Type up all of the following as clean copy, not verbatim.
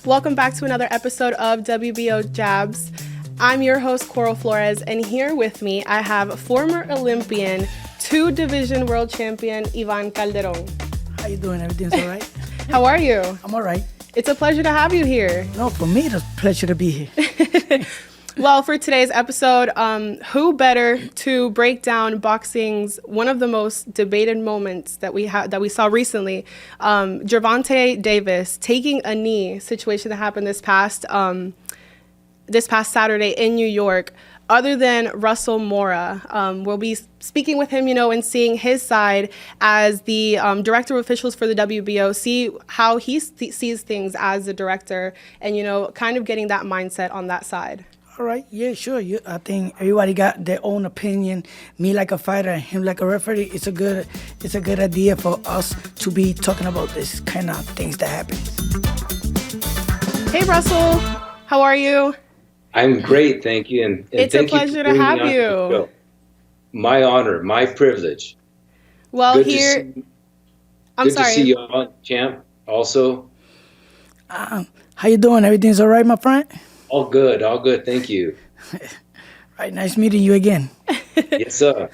Welcome back to another episode of WBO JABS. I'm your host, Coral Flores, and here with me, I have former Olympian, two-division world champion, 𝐿𝐿𝐿 Calderon. How you doing? Everything's all right? How are you? I'm all right. It's a pleasure to have you here. No, for me, it's a pleasure to be here. Well, for today's episode, who better to break down boxing's one of the most debated moments that we saw recently, Gervonta Davis taking a knee situation that happened this past Saturday in New York. Other than Russel Mora, we'll be speaking with him, and seeing his side as the director of officials for the WBO, see how he sees things as the director, and kind of getting that mindset on that side. All right, yeah, sure. I think everybody got their own opinion. Me like a fighter, him like a referee. It's a good idea for us to be talking about this kind of things that happen. Hey, Russell, how are you? I'm great, thank you. And it's thank a pleasure to have you. My honor, my privilege. Well, good here, to see you on, champ, also. How you doing? Everything's all right, my friend? All good, thank you. Right, nice meeting you again. Yes, sir.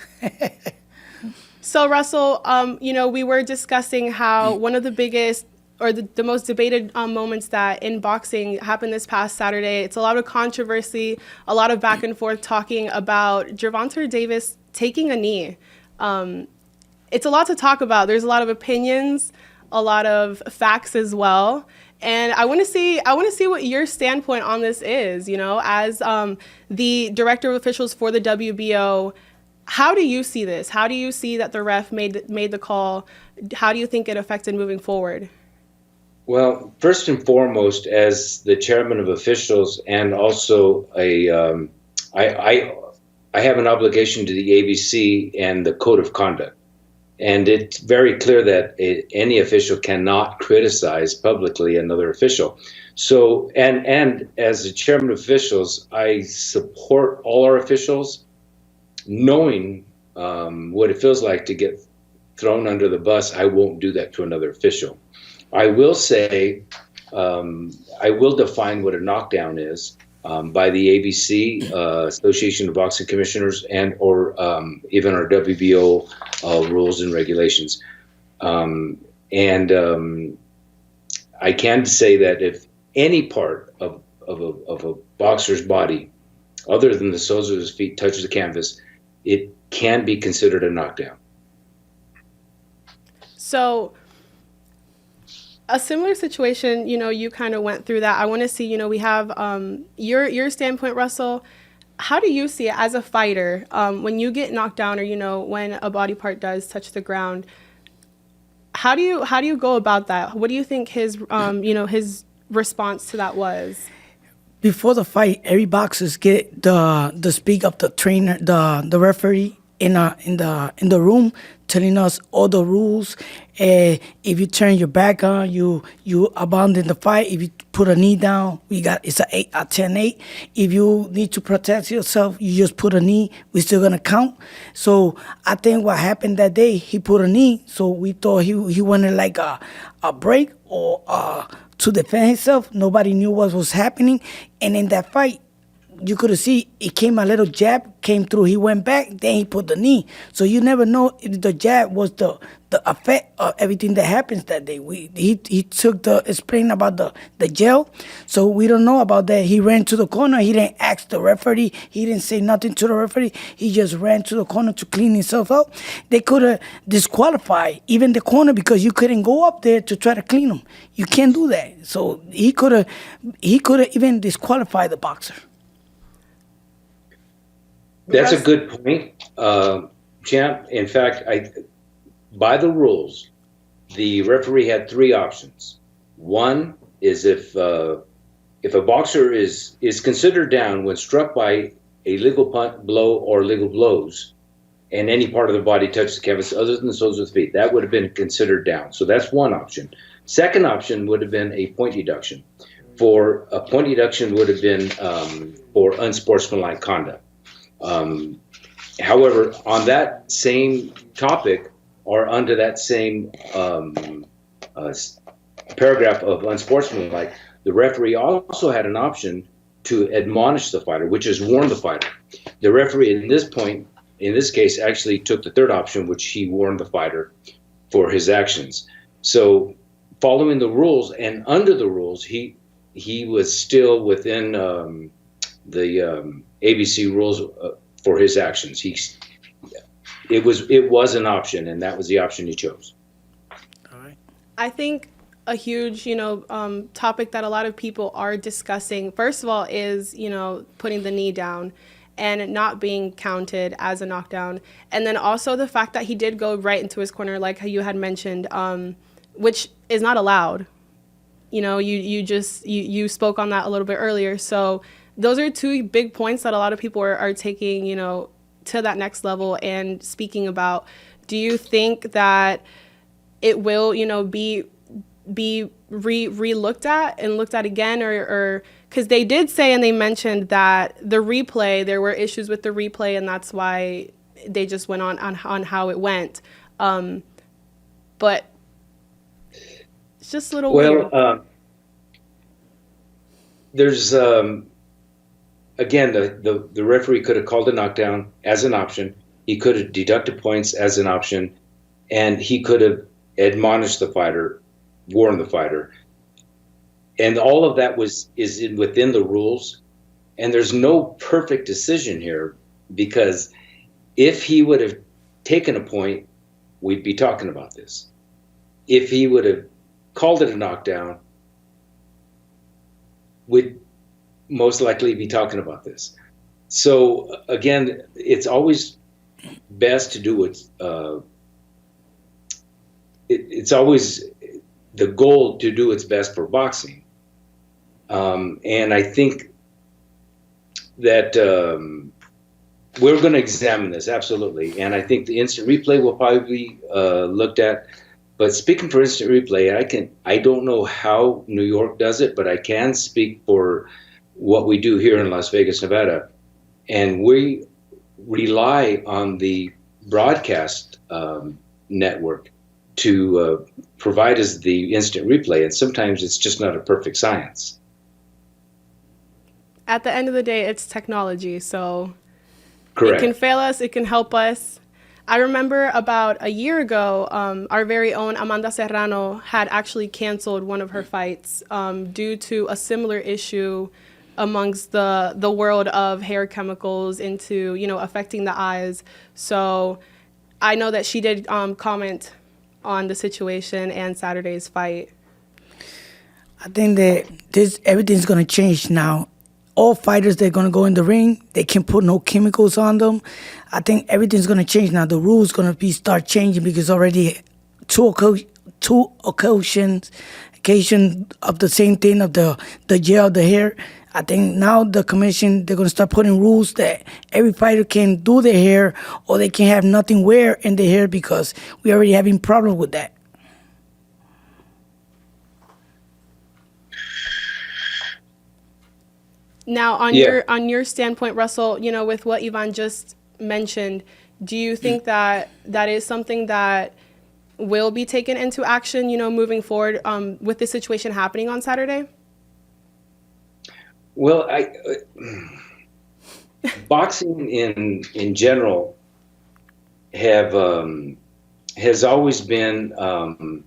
So, Russell, we were discussing how one of the biggest or the most debated moments that in boxing happened this past Saturday. It's a lot of controversy, a lot of back and forth talking about Gervonta Davis taking a knee. It's a lot to talk about. There's a lot of opinions, a lot of facts as well. And I want to see what your standpoint on this is, as the director of officials for the WBO. How do you see this? How do you see that the ref made the call? How do you think it affected moving forward? Well, first and foremost, as the chairman of officials and also I have an obligation to the ABC and the code of conduct. And it's very clear that any official cannot criticize publicly another official. So, and as the chairman of officials, I support all our officials, knowing what it feels like to get thrown under the bus. I won't do that to another official. I will say, I will define what a knockdown is by the ABC, Association of Boxing Commissioners, and or even our WBO rules and regulations. I can say that if any part of a boxer's body, other than the soles of his feet, touches the canvas, it can be considered a knockdown. So, a similar situation, you kind of went through that. I want to see, we have your standpoint, Russell. How do you see it as a fighter when you get knocked down, or when a body part does touch the ground? How do you go about that? What do you think his his response to that was? Before the fight, every boxers get the speak of the trainer, the referee in the room, telling us all the rules. If you turn your back on, you abandon the fight. If you put a knee down, it's a 10-8. If you need to protect yourself, you just put a knee. We're still gonna count. So I think what happened that day, he put a knee. So we thought he wanted like a break or to defend himself. Nobody knew what was happening, and in that fight, you could see it came a little jab, came through, he went back, then he put the knee. So you never know if the jab was the effect of everything that happens that day. He took the explain about the gel, so we don't know about that. He ran to the corner, he didn't ask the referee, he didn't say nothing to the referee, he just ran to the corner to clean himself up. They could have disqualified even the corner because you couldn't go up there to try to clean him. You can't do that. So he could have even disqualified the boxer. That's a good point, champ. In fact, by the rules, the referee had three options. One is if a boxer is considered down when struck by a legal blow or legal blows, and any part of the body touches the canvas other than the soles of the feet, that would have been considered down. So that's one option. Second option would have been a point deduction. For a point deduction would have been for unsportsmanlike conduct. However, on that same topic or under that same paragraph of unsportsmanlike, the referee also had an option to admonish the fighter, which is warn the fighter. The referee in this case, actually took the third option, which he warned the fighter for his actions. So following the rules and under the rules, he was still within the ABC rules for his actions. It was an option, and that was the option he chose. All right. I think a huge, topic that a lot of people are discussing, first of all, is, putting the knee down and not being counted as a knockdown. And then also the fact that he did go right into his corner, like how you had mentioned, which is not allowed. You spoke on that a little bit earlier. So those are two big points that a lot of people are taking, to that next level and speaking about. Do you think that it will, be re-looked at and looked at again, or because they did say, and they mentioned that the replay, there were issues with the replay, and that's why they just went on how it went. But it's just a little weird. There's again, the referee could have called a knockdown as an option. He could have deducted points as an option, and he could have admonished the fighter, warned the fighter. And all of that is within the rules. And there's no perfect decision here, because if he would have taken a point, we'd be talking about this. If he would have called it a knockdown, we'd most likely be talking about this. So again, it's always best to do it's always the goal to do its best for boxing. And I think that we're going to examine this, absolutely. And I think the instant replay will probably be looked at. But speaking for instant replay, I don't know how New York does it, but I can speak for what we do here in Las Vegas, Nevada. And we rely on the broadcast network to provide us the instant replay. And sometimes it's just not a perfect science. At the end of the day, it's technology. So correct. It can fail us, it can help us. I remember about a year ago, our very own Amanda Serrano had actually canceled one of her fights due to a similar issue amongst the world of hair chemicals into, affecting the eyes. So I know that she did comment on the situation and Saturday's fight. I think that everything's going to change now. All fighters, they're going to go in the ring. They can put no chemicals on them. I think everything's going to change now. The rules going to start changing, because already two occasions of the same thing, of the gel, the hair. I think now the commission, they're going to start putting rules that every fighter can do their hair, or they can have nothing wear in their hair, because we already having problems with that. Now, on your standpoint, Russell, with what Ivan just mentioned, do you think that is something that will be taken into action, moving forward with this situation happening on Saturday? Well, boxing in general has always been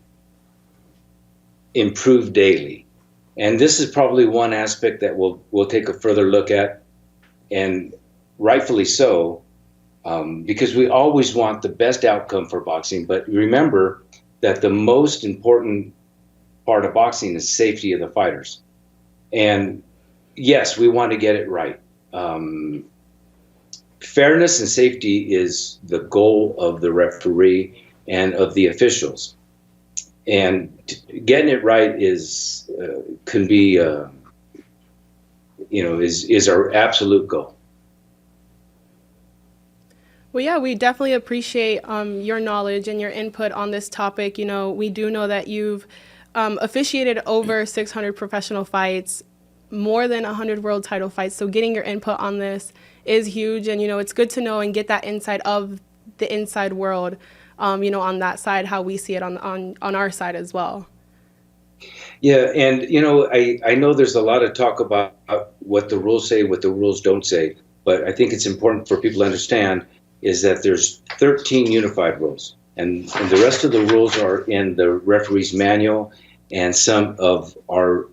improved daily. And this is probably one aspect that we'll take a further look at, and rightfully so, because we always want the best outcome for boxing. But remember that the most important part of boxing is safety of the fighters. And yes, we want to get it right. Fairness and safety is the goal of the referee and of the officials. And getting it right is our absolute goal. Well, yeah, we definitely appreciate your knowledge and your input on this topic. We do know that you've officiated over 600 professional fights, more than 100 world title fights. So getting your input on this is huge. And, it's good to know and get that insight of the inside world, on that side, how we see it on our side as well. Yeah, and I know there's a lot of talk about what the rules say, what the rules don't say, but I think it's important for people to understand is that there's 13 unified rules, and the rest of the rules are in the referee's manual and some of our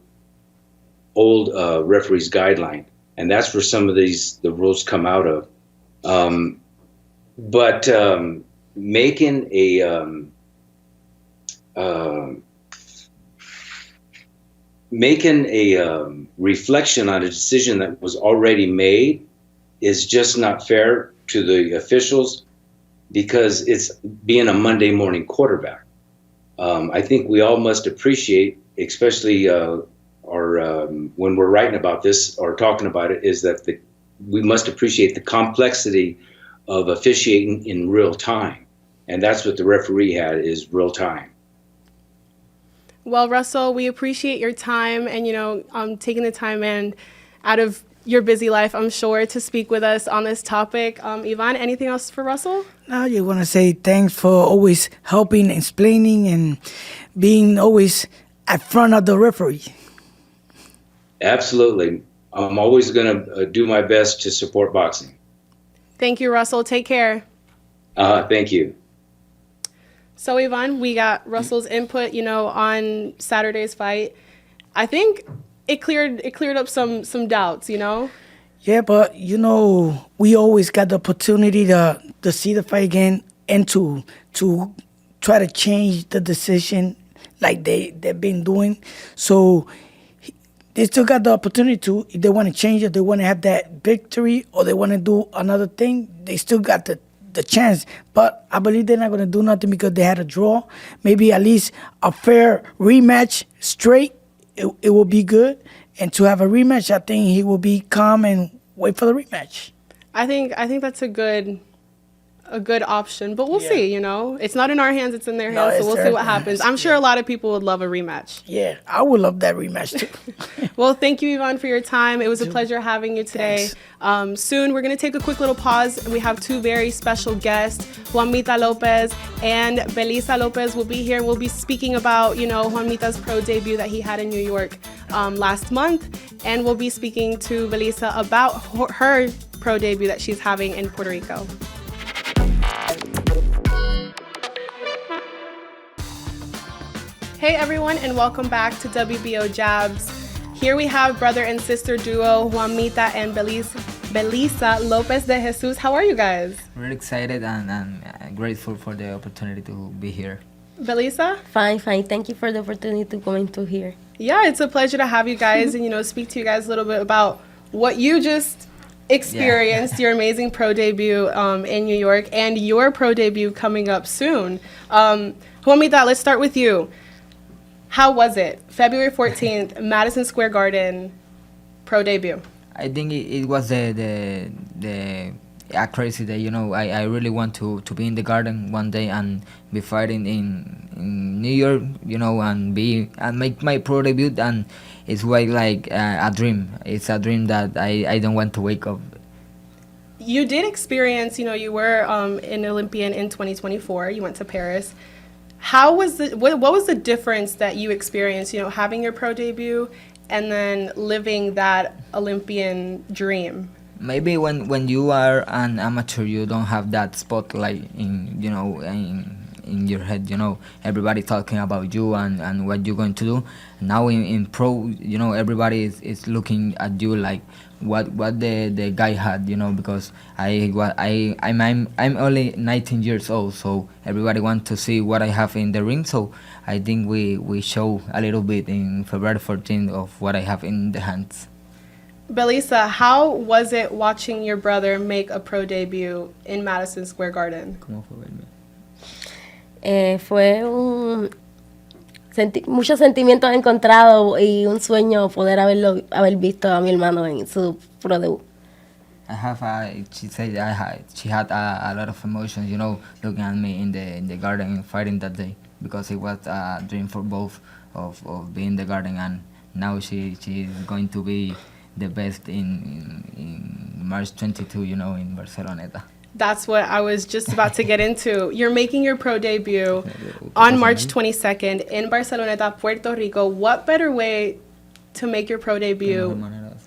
old referee's guideline, and that's where some of the rules come out of. But making a reflection on a decision that was already made is just not fair to the officials because it's being a Monday morning quarterback. I think we all must appreciate, especially when we're writing about this or talking about it, is that we must appreciate the complexity of officiating in real time. And that's what the referee had, is real time. Well, Russell, we appreciate your time and, taking the time and out of your busy life, I'm sure, to speak with us on this topic. Yvonne, anything else for Russell? No, I just want to say thanks for always helping, explaining, and being always at front of the referee. Absolutely. I'm always going to do my best to support boxing. Thank you, Russell. Take care. Thank you. So, Yvonne, we got Russell's input, on Saturday's fight. I think it cleared up some doubts, Yeah, but we always got the opportunity to see the fight again and to try to change the decision like they've been doing. So they still got the opportunity to, if they want to change it, they want to have that victory, or they want to do another thing, they still got the chance. But I believe they're not going to do nothing because they had a draw. Maybe at least a fair rematch straight, it will be good. And to have a rematch, I think he will be calm and wait for the rematch. I think that's a good option, but we'll see, It's not in our hands, it's in their hands, so we'll see what happens. I'm sure a lot of people would love a rematch. Yeah, I would love that rematch too. Well, thank you, Yvonne, for your time. It was a pleasure having you today. Soon, we're going to take a quick little pause. We have two very special guests, Juanmita López and Belisa Lopez will be here. We'll be speaking about, Juanmita's pro debut that he had in New York last month, and we'll be speaking to Belisa about her pro debut that she's having in Puerto Rico. Hey everyone, and welcome back to WBO JABS. Here we have brother and sister duo Juanmita and Belisa Lopez de Jesus. How are you guys? Really excited and grateful for the opportunity to be here. Belisa? Fine. Thank you for the opportunity to come into here. Yeah, it's a pleasure to have you guys and speak to you guys a little bit about what you just experienced, your amazing pro debut in New York, and your pro debut coming up soon. Juanmita, let's start with you. How was it? February 14th, Madison Square Garden, pro debut. I think it was a crazy day. I really want to be in the garden one day and be fighting in New York. And make my pro debut, and it's like a dream. It's a dream that I don't want to wake up. You did experience. You were an Olympian in 2024. You went to Paris. How was what was the difference that you experienced, having your pro debut and then living that Olympian dream? Maybe when you are an amateur, you don't have that spotlight in your head. Everybody talking about you and what you're going to do. Now in pro, everybody is looking at you like what the guy had, because I'm only 19 years old, so everybody wants to see what I have in the ring. So I think we show a little bit in February 14th of what I have in the hands. Belisa, how was it watching your brother make a pro debut in Madison Square Garden? Fue muchos sentimientos encontrados y un sueño poder haber visto a mi hermano en su pro debut. She said she had a lot of emotions, looking at me in the garden and fighting that day, because it was a dream for both of being in the garden, and now she's going to be the best in March 22, in Barcelona. That's what I was just about to get into. You're making your pro debut on March 22nd in Barceloneta, Puerto Rico. What better way to make your pro debut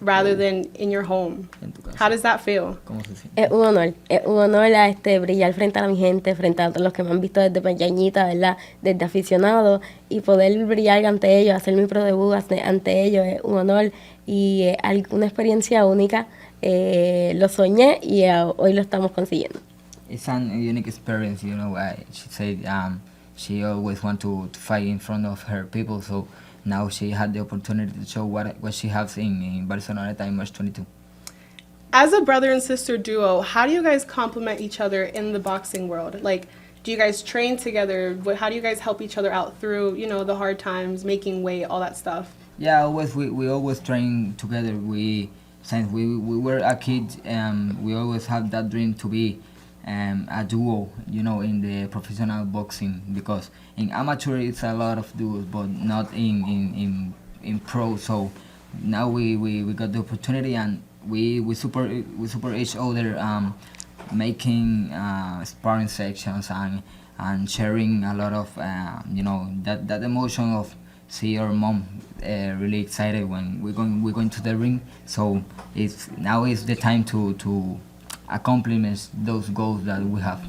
rather than in your home? How does that feel? Es un honor brillar frente a mi gente, frente a todos los que me han visto desde pequeñita, ¿verdad? Desde aficionado, y poder brillar ante ellos, hacer mi pro debut ante ellos es un honor y una experiencia única. Lo soñé y hoy lo estamos consiguiendo. It's an unique experience, you know. She said she always want to fight in front of her people, so now she had the opportunity to show what she has in Barcelona in March 22. As a brother and sister duo, how do you guys complement each other in the boxing world? Like, do you guys train together? How do you guys help each other out through, you know, the hard times, making weight, all that stuff? Yeah, we always train together. Since we were a kid, we always have that dream to be a duo, you know, in the professional boxing, because in amateur it's a lot of duos, but not in pro. So now we got the opportunity, and we support each other, making sparring sections and sharing a lot of you know, that emotion of see your mom really excited when we're going to the ring. So now is the time to accomplish those goals that we have.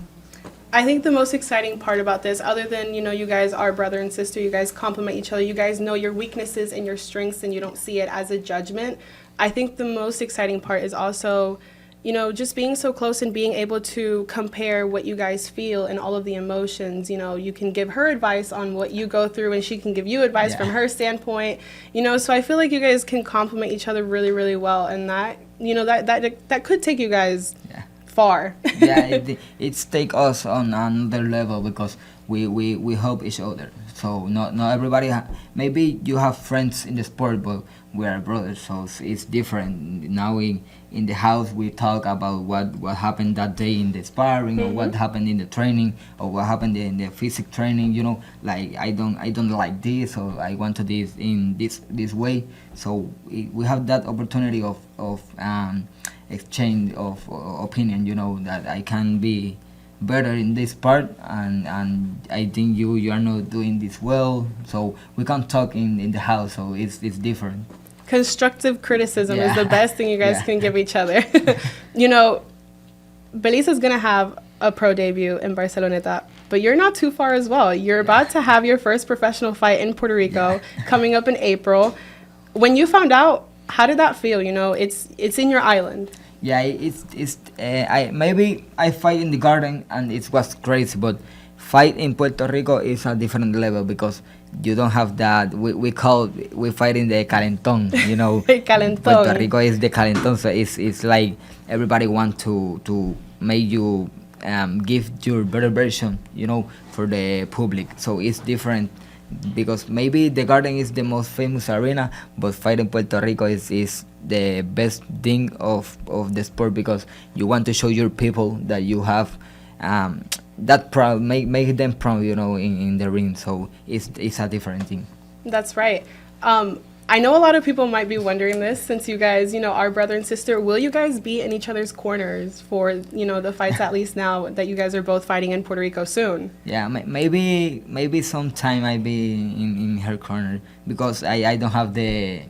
I think the most exciting part about this, other than, you know, you guys are brother and sister, you guys complement each other, you guys know your weaknesses and your strengths, and you don't see it as a judgment. I think the most exciting part is also, you know, just being so close and being able to compare what you guys feel and all of the emotions. You know, you can give her advice on what you go through, and she can give you advice from her standpoint. You know, so I feel like you guys can complement each other really, really well, and that, you know, that could take you guys far. Yeah, it's take us on another level, because we help each other. So not everybody. Maybe you have friends in the sport, but we are brothers, so it's different. Now in the house we talk about what happened that day in the sparring, or what happened in the training, or what happened in the physical training. You know, like I don't like this, or I want to do this in this way. So we have that opportunity of exchange of opinion. You know, that I can be better in this part, and I think you are not doing this well, so we can talk in the house, so it's different. Constructive criticism is the best thing you guys can give each other. You know, Belisa's going to have a pro debut in Barceloneta, but you're not too far as well. You're about to have your first professional fight in Puerto Rico coming up in April. When you found out, how did that feel? You know, it's in your island. Yeah, I fight in the garden and it was crazy, but fight in Puerto Rico is a different level, because you don't have that. We fight in the Calentón, you know. Calentón. Puerto Rico is the Calentón, so it's like everybody want to make you give your better version, you know, for the public. So it's different, because maybe the garden is the most famous arena, but fight in Puerto Rico is the best thing of the sport, because you want to show your people that you have that proud, make them proud, you know, in the ring. So it's a different thing. That's right. I know a lot of people might be wondering this, since you guys, you know, are brother and sister. Will you guys be in each other's corners for, you know, the fights, at least now that you guys are both fighting in Puerto Rico soon? Yeah, maybe sometime I be in her corner, because I don't have the.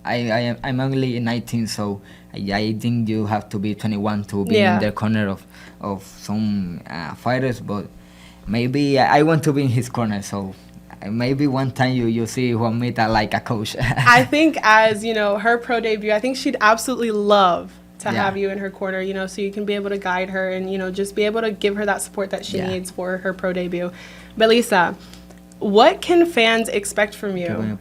I'm only 19, so I think you have to be 21 to be in the corner of some fighters. But maybe I want to be in his corner, so maybe one time you see Juanmita like a coach. I think, as you know, her pro debut, I think she'd absolutely love to have you in her corner, you know, so you can be able to guide her and, you know, just be able to give her that support that she needs for her pro debut. Belisa, what can fans expect from you?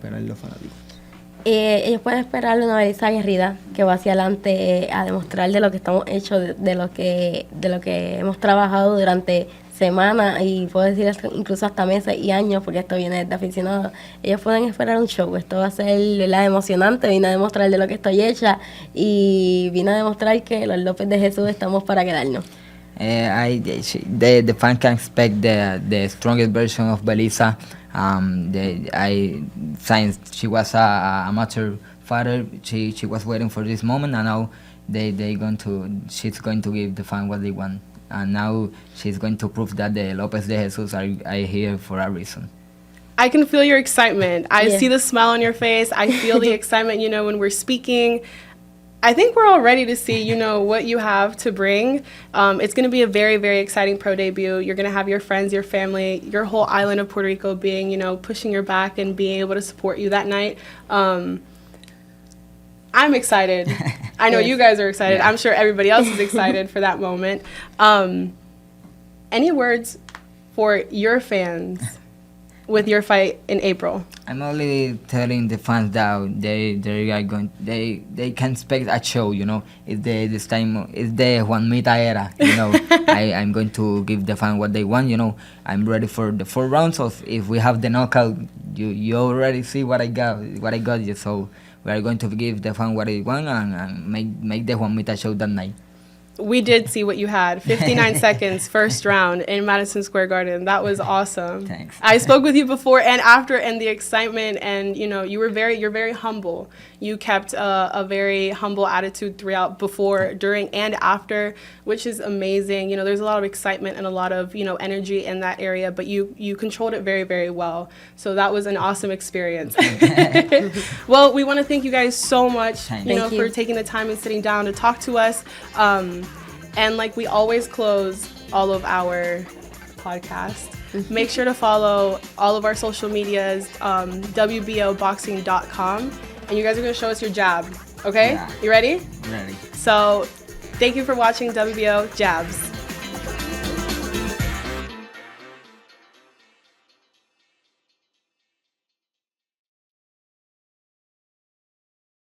Ellos pueden esperar una Belisa aguerrida que va hacia adelante a demostrar de lo que estamos hechos, de lo que hemos trabajado durante semanas, y puedo decir incluso hasta meses y años, porque esto viene de aficionados. Ellos pueden esperar un show. Esto va a ser emocionante. Vine a demostrar de lo que estoy hecha, y vine a demostrar que los López de Jesús estamos para quedarnos. The fan can expect the strongest version of Belisa. Since she was a amateur fighter, she was waiting for this moment, and now she's going to give the fan what they want. and now she's going to prove that the Lopez de Jesus are here for a reason. I can feel your excitement. I Yeah. see the smile on your face. I feel the excitement, you know, when we're speaking. I think we're all ready to see, you know, what you have to bring. It's going to be a very, very exciting pro debut. You're going to have your friends, your family, your whole island of Puerto Rico being, you know, pushing your back and being able to support you that night. I'm excited. I know you guys are excited. Yeah. I'm sure everybody else is excited for that moment. Any words for your fans with your fight in April? I'm only telling the fans that they can expect a show, you know. This time it's the Juanmita era, you know. I'm going to give the fans what they want, you know. I'm ready for the 4 rounds. Of if we have the knockout, you already see what I got you. So we are going to give the fans what they want and make the Juanmita show that night. We did see what you had. 59 seconds, first round in Madison Square Garden. That was awesome. Thanks. I spoke with you before and after, and the excitement, and you know, you're very humble. You kept a very humble attitude throughout, before, during, and after, which is amazing. You know, there's a lot of excitement and a lot of, you know, energy in that area, but you controlled it very, very well. So that was an awesome experience. Well, we want to thank you guys so much, you know, Thank you. for taking the time and sitting down to talk to us. And like we always close all of our podcasts, make sure to follow all of our social medias, WBOboxing.com, and you guys are going to show us your jab, okay? Yeah. You ready? Ready. So thank you for watching WBO Jabs.